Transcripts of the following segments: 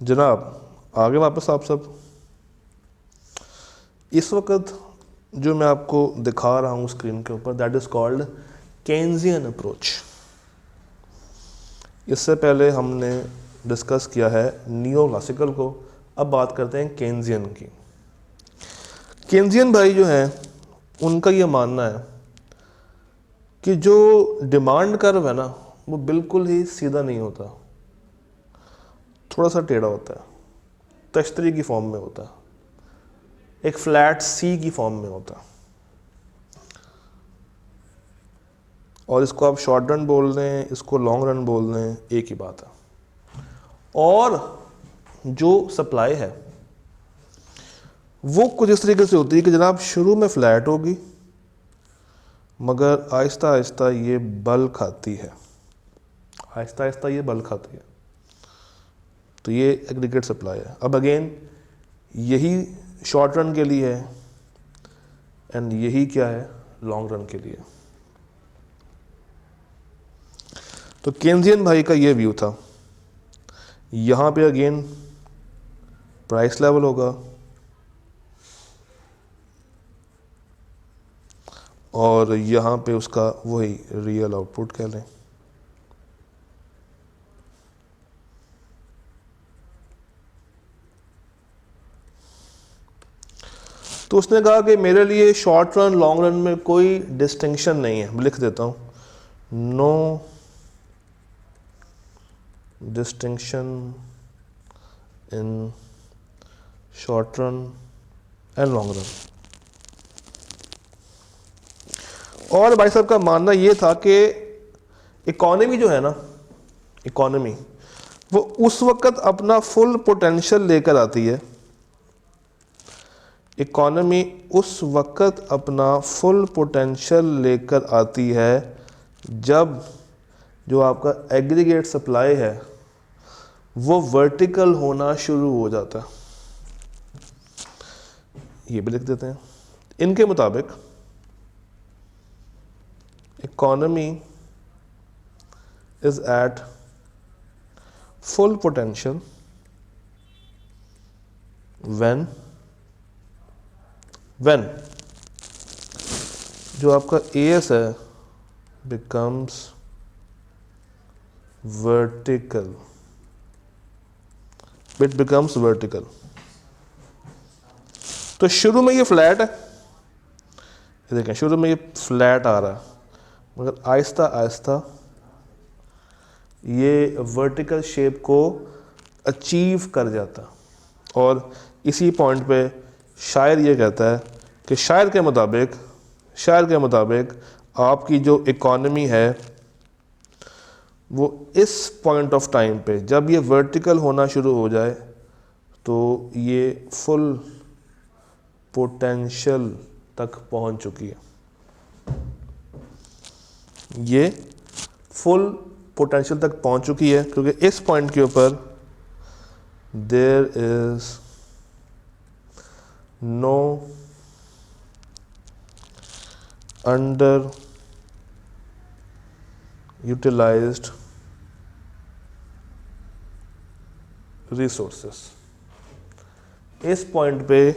जनाब आगे वापस आप सब। इस वक्त जो मैं आपको दिखा रहा हूँ स्क्रीन के ऊपर, that is called Keynesian approach. इससे पहले हमने डिस्कस किया है नियो क्लासिकल को, अब बात करते हैं केन्जियन की। केन्जियन भाई जो हैं उनका ये मानना है कि जो डिमांड कर्व है ना वो बिल्कुल ही सीधा नहीं होता, थोड़ा सा टेढ़ा होता है, तश्तरी की फॉर्म में होता है, एक फ्लैट सी की फॉर्म में होता है। और इसको आप शॉर्ट रन बोल रहे हैं, इसको लॉन्ग रन बोल रहे हैं, एक ही बात है। और जो सप्लाई है वो कुछ इस तरीके से होती है कि जनाब शुरू में फ्लैट होगी मगर आहिस्ता आहिस्ता ये बल खाती है, आहिस्ता आहिस्ता ये बल खाती है। तो ये एग्रीगेट सप्लाई है। अब अगेन यही शॉर्ट रन के लिए है एंड यही क्या है, लॉन्ग रन के लिए। तो केन्जियन भाई का ये व्यू था। यहाँ पे अगेन प्राइस लेवल होगा और यहाँ पे उसका वही रियल आउटपुट कह लें। तो उसने कहा कि मेरे लिए शॉर्ट रन लॉन्ग रन में कोई डिस्टिंक्शन नहीं है। मैं लिख देता हूँ, no distinction in short run and long run. और भाई साहब का मानना ये था कि इकॉनमी जो है ना, इकॉनमी वो उस वक्त अपना फुल पोटेंशियल लेकर आती है। इकॉनमी उस वक्त अपना फुल पोटेंशियल लेकर आती है जब जो आपका एग्रीगेट सप्लाई है वो वर्टिकल होना शुरू हो जाता है। ये भी लिख देते हैं। इनके मुताबिक economy is at full potential when जो आपका एएस है becomes vertical, it becomes vertical. तो शुरू में ये फ्लैट है, ये देखें शुरू में ये फ्लैट आ रहा है मगर आहिस्ता आहिस्ता ये वर्टिकल शेप को अचीव कर जाता। और इसी पॉइंट पे शायर ये कहता है कि शायर के मुताबिक आपकी जो इकॉनमी है वो इस पॉइंट ऑफ टाइम पे जब ये वर्टिकल होना शुरू हो जाए तो ये फुल पोटेंशियल तक पहुंच चुकी है। ये फुल पोटेंशियल तक पहुंच चुकी है क्योंकि इस पॉइंट के ऊपर there is no under utilised resources. इस पॉइंट पे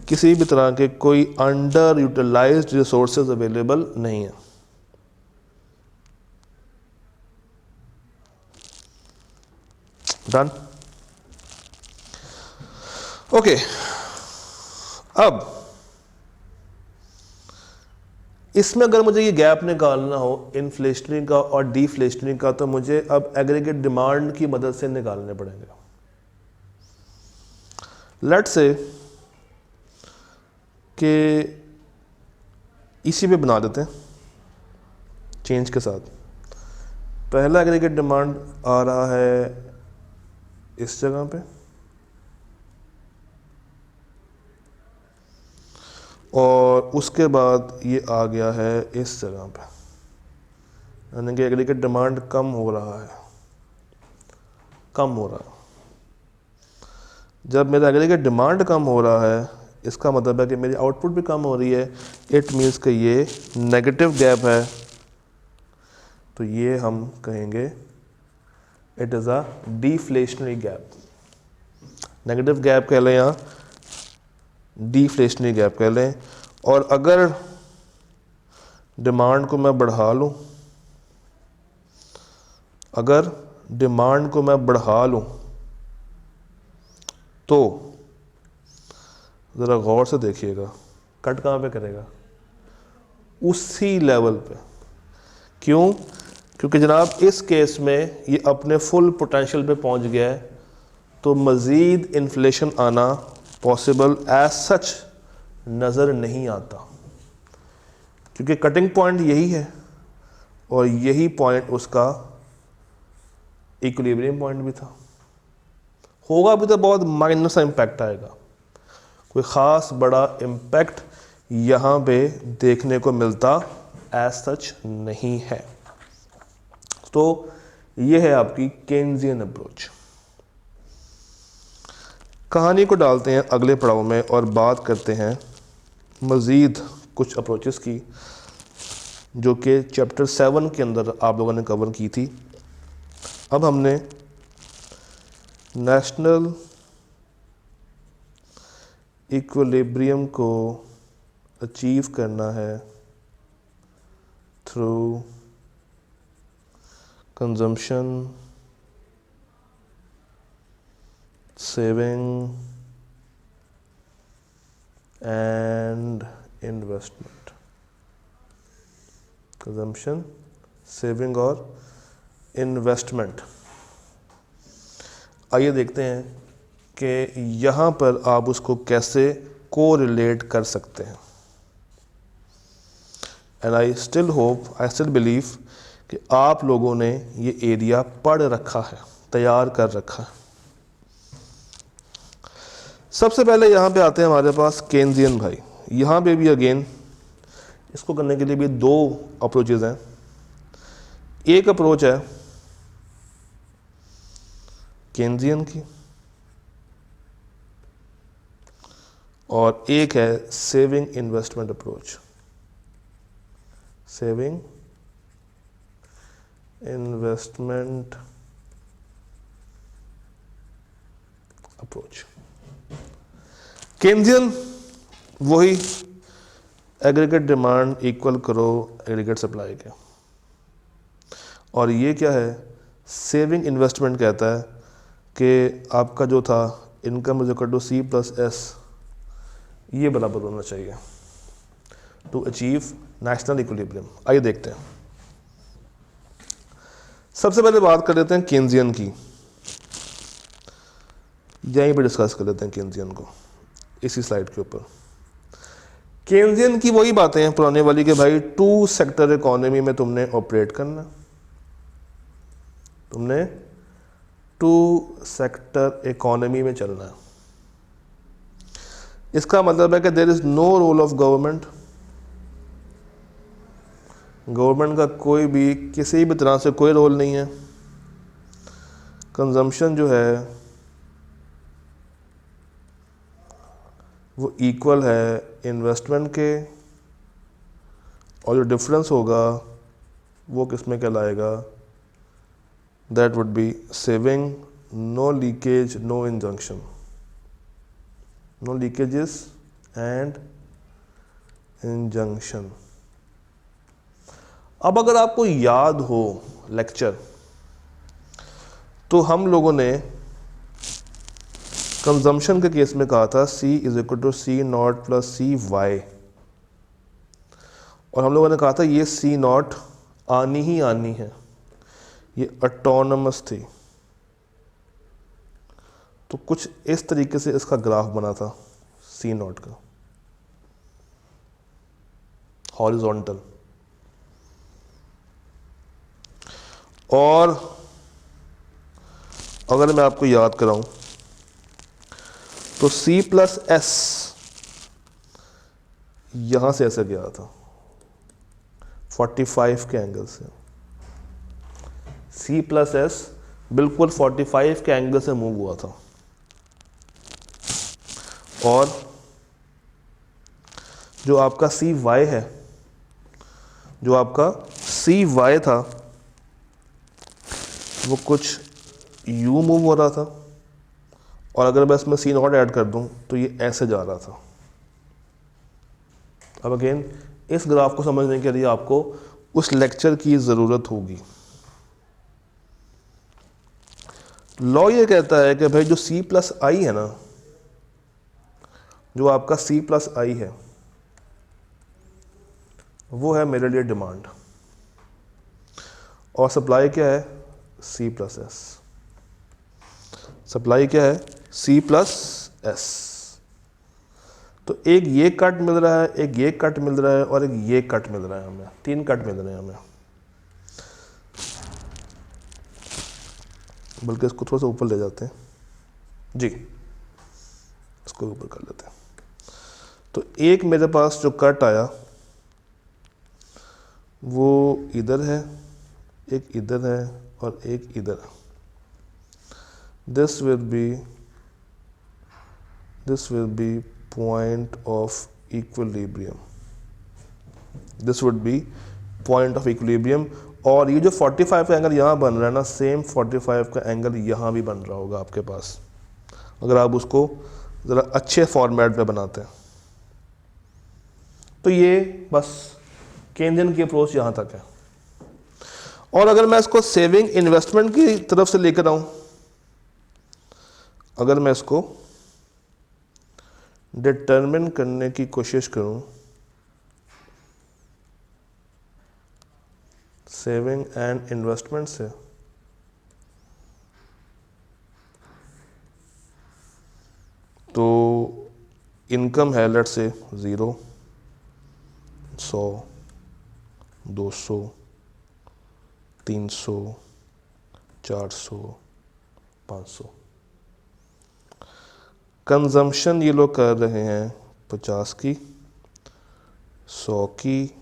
किसी भी तरह के कोई अंडर यूटिलाइज्ड रिसोर्सेज अवेलेबल नहीं है। डन। ओके, अब इसमें अगर मुझे ये गैप निकालना हो इन्फ्लेशनरी का और डिफ्लेशनरी का तो मुझे अब एग्रीगेट डिमांड की मदद से निकालने पड़ेंगे। लेट्स से कि इसी पे बना देते हैं चेंज के साथ। पहला एग्रीगेट डिमांड आ रहा है इस जगह पे और उसके बाद ये आ गया है इस जगह पे, यानी कि एग्रीगेट डिमांड कम हो रहा है। जब मेरा एग्रीगेट डिमांड कम हो रहा है इसका मतलब है कि मेरी आउटपुट भी कम हो रही है। इट मीन्स कि ये नेगेटिव गैप है, तो ये हम कहेंगे it is a deflationary gap. Negative gap कह लें या डिफ्लेशनरी गैप कह लें। और अगर डिमांड को मैं बढ़ा लूँ, अगर डिमांड को मैं बढ़ा लूँ तो ज़रा गौर से देखिएगा, कट कहाँ पे करेगा? उसी लेवल पे। क्यों? क्योंकि जनाब इस केस में ये अपने फुल पोटेंशियल पे पहुंच गया है, तो मज़ीद इन्फ्लेशन आना पॉसिबल एज सच नज़र नहीं आता, क्योंकि कटिंग पॉइंट यही है और यही पॉइंट उसका इक्विलिब्रियम पॉइंट भी था। होगा भी तो बहुत माइनर सा इम्पैक्ट आएगा, कोई ख़ास बड़ा इम्पैक्ट यहाँ पे देखने को मिलता एज सच नहीं है। तो ये है आपकी केन्जियन अप्रोच। कहानी को डालते हैं अगले पड़ाव में और बात करते हैं मज़ीद कुछ अप्रोचेस की जो कि चैप्टर 7 के अंदर आप लोगों ने कवर की थी। अब हमने नेशनल इक्विलिब्रियम को अचीव करना है through consumption, saving and investment. Consumption, saving और इन्वेस्टमेंट। आइए देखते हैं कि यहाँ पर आप उसको कैसे कोरिलेट कर सकते हैं। And I still hope, I still believe कि आप लोगों ने ये एरिया पढ़ रखा है, तैयार कर रखा है। सबसे पहले यहाँ पे आते हैं हमारे पास केन्जियन भाई। यहाँ पे भी अगेन इसको करने के लिए भी दो अप्रोचेज़ हैं। एक अप्रोच है केन्जियन की और एक है saving investment approach. Saving investment approach. Keynesian वही एग्रीगेट डिमांड इक्वल करो एग्रीगेट सप्लाई के, और ये क्या है? सेविंग इन्वेस्टमेंट कहता है कि आपका जो था income is equal to C plus S, ये बराबर होना चाहिए टू अचीव नेशनल इक्विलिब्रियम। आइए देखते हैं। सबसे पहले बात कर लेते हैं केन्जियन की, यहीं पे डिस्कस कर लेते हैं केन्जियन को इसी स्लाइड के ऊपर। केन्जियन की वही बातें हैं पुराने वाली के भाई, टू सेक्टर इकोनॉमी में तुमने ऑपरेट करना, तुमने टू सेक्टर इकोनॉमी में चलना है। इसका मतलब है कि there is no role of government. Government का कोई भी किसी भी तरह से कोई रोल नहीं है। कंजम्पशन जो है वो इक्वल है इन्वेस्टमेंट के, और जो डिफरेंस होगा वो किस में कहलाएगा? That would be saving, no leakage, no injection, no leakages and injection. अब अगर आपको याद हो लेक्चर, तो हम लोगों ने कंजम्पशन के केस में कहा था C is equal to C naught plus C Y, और हम लोगों ने कहा था ये सी नॉट आनी ही आनी है, ये ऑटोनमस थी। तो कुछ इस तरीके से इसका ग्राफ बना था सी नॉट का, हॉरिजॉन्टल। और अगर मैं आपको याद कराऊं तो C प्लस एस यहां से ऐसे गया था 45 के एंगल से। C प्लस एस बिल्कुल 45 के एंगल से मूव हुआ था, और जो आपका सी वाई है, जो आपका सी वाई था वो कुछ यू मूव हो रहा था, और अगर मैं इसमें सी नॉट ऐड कर दूं तो ये ऐसे जा रहा था। अब अगेन इस ग्राफ को समझने के लिए आपको उस लेक्चर की ज़रूरत होगी। लॉ ये कहता है कि भाई जो सी प्लस आई है ना, जो आपका सी प्लस आई है, वो है मेरे लिए डिमांड, और सप्लाई क्या है, सी प्लस एस। सप्लाई क्या है, सी प्लस एस। तो एक ये कट मिल रहा है, एक ये कट मिल रहा है, और एक ये कट मिल रहा है हमें, 3 कट मिल रहे हैं हमें। बल्कि इसको थोड़ा सा ऊपर ले जाते हैं जी, इसको ऊपर कर लेते हैं। तो एक मेरे पास जो कट आया वो इधर है, एक इधर है, और एक इधर है। This will be point of equilibrium. This would B point of equilibrium. और ये जो 45 का एंगल यहाँ बन रहा है ना, सेम 45 का एंगल यहाँ भी बन रहा होगा आपके पास, अगर आप उसको ज़रा अच्छे फॉर्मेट में बनाते हैं। तो ये बस केंद्रियन की अप्रोच यहाँ तक है। और अगर मैं इसको सेविंग इन्वेस्टमेंट की तरफ से लेकर आऊँ, अगर मैं इसको डिटरमिन करने की कोशिश करूँ सेविंग एंड इन्वेस्टमेंट से, तो इनकम है लेट्स से 0, 100, 200, 300, 400, 500। कंजम्पशन ये लोग कर रहे हैं 50 की, 100 की,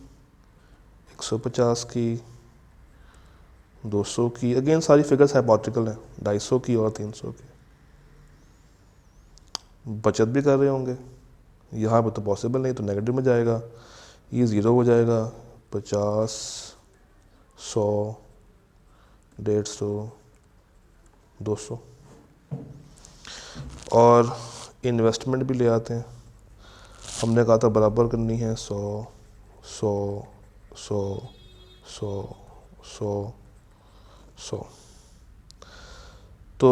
150 की, 200 की। अगेन सारी फिगर्स हाइपोथेटिकल हैं, 250 की और 300 की। बचत भी कर रहे होंगे, यहाँ पे तो पॉसिबल नहीं, तो नेगेटिव में जाएगा, ये 0 हो जाएगा। 50, 100, 150, 200। और इन्वेस्टमेंट भी ले आते हैं, हमने कहा था बराबर करनी है, 100, 100, 100, 100, 100, 100। तो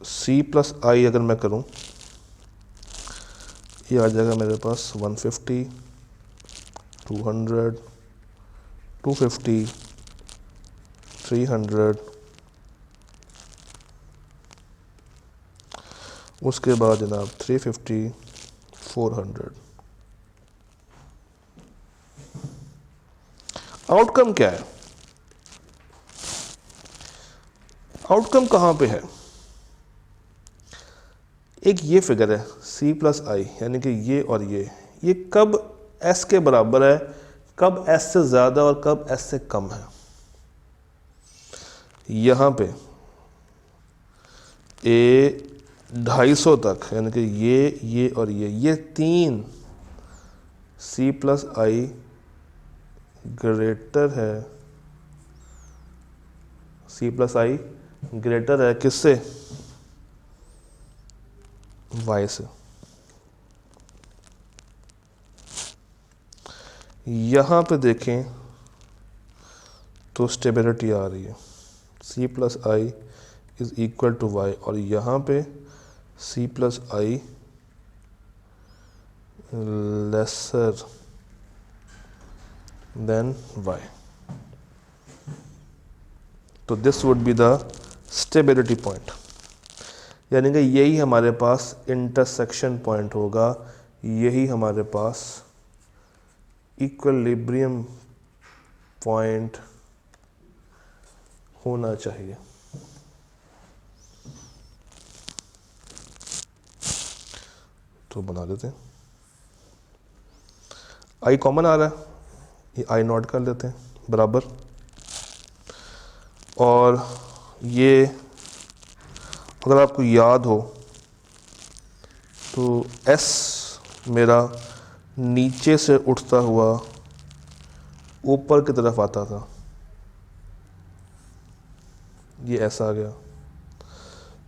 C प्लस आई अगर मैं करूं, ये आ जाएगा मेरे पास 150, 200, 250, 300, उसके बाद जनाब 350, 400। आउटकम क्या है, आउटकम कहाँ पे है? एक ये फिगर है C प्लस आई, यानी कि ये और ये कब S के बराबर है, कब S से ज़्यादा और कब S से कम है। यहाँ पे A 250 तक, यानी कि ये और ये 3 C प्लस आई ग्रेटर है, C प्लस आई ग्रेटर है किससे, Y से। यहाँ पे देखें तो स्टेबिलिटी आ रही है, C plus I is equal to Y, और यहाँ पे C plus I lesser than y। तो this would be the stability point, यानी कि यही हमारे पास इंटरसेक्शन पॉइंट होगा, यही हमारे पास इक्विलिब्रियम पॉइंट होना चाहिए। तो बना देते हैं, आई कॉमन आ रहा है, ये आई नॉट कर लेते हैं बराबर, और ये अगर आपको याद हो तो S मेरा नीचे से उठता हुआ ऊपर की तरफ आता था, ये ऐसा आ गया।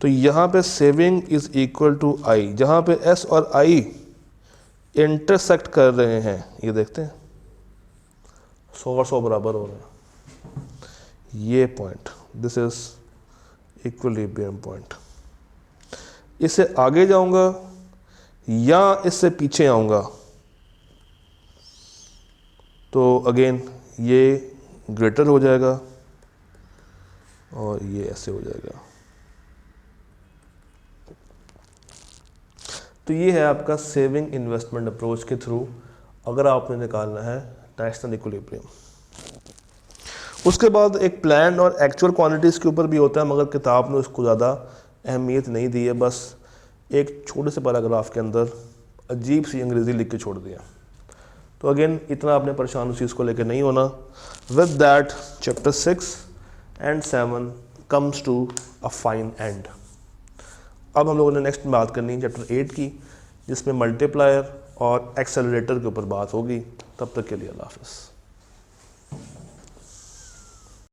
तो यहाँ पे सेविंग इज इक्वल टू आई, जहाँ पे एस और आई इंटरसेक्ट कर रहे हैं, ये देखते हैं 100 और 100 बराबर हो रहे हैं, ये point, this is equilibrium point. इससे आगे जाऊंगा या इससे पीछे आऊंगा तो अगेन ये ग्रेटर हो जाएगा और ये ऐसे हो जाएगा। तो ये है आपका सेविंग इन्वेस्टमेंट अप्रोच के थ्रू अगर आपने निकालना है नेशनल इक्विलिब्रियम। उसके बाद एक प्लान और एक्चुअल क्वांटिटीज़ के ऊपर भी होता है, मगर किताब ने उसको ज़्यादा अहमियत नहीं दी है, बस एक छोटे से पैराग्राफ के अंदर अजीब सी अंग्रेज़ी लिख के छोड़ दिया। तो अगेन इतना आपने परेशान उस चीज़ को लेकर नहीं होना। With that chapter 6 and 7 comes to a fine end। अब हम लोगों ने नेक्स्ट बात करनी है चैप्टर 8 की, जिसमें मल्टीप्लायर और एक्सेलरेटर के ऊपर बात होगी। तब तक के लिए अल्लाह हाफ़िज़।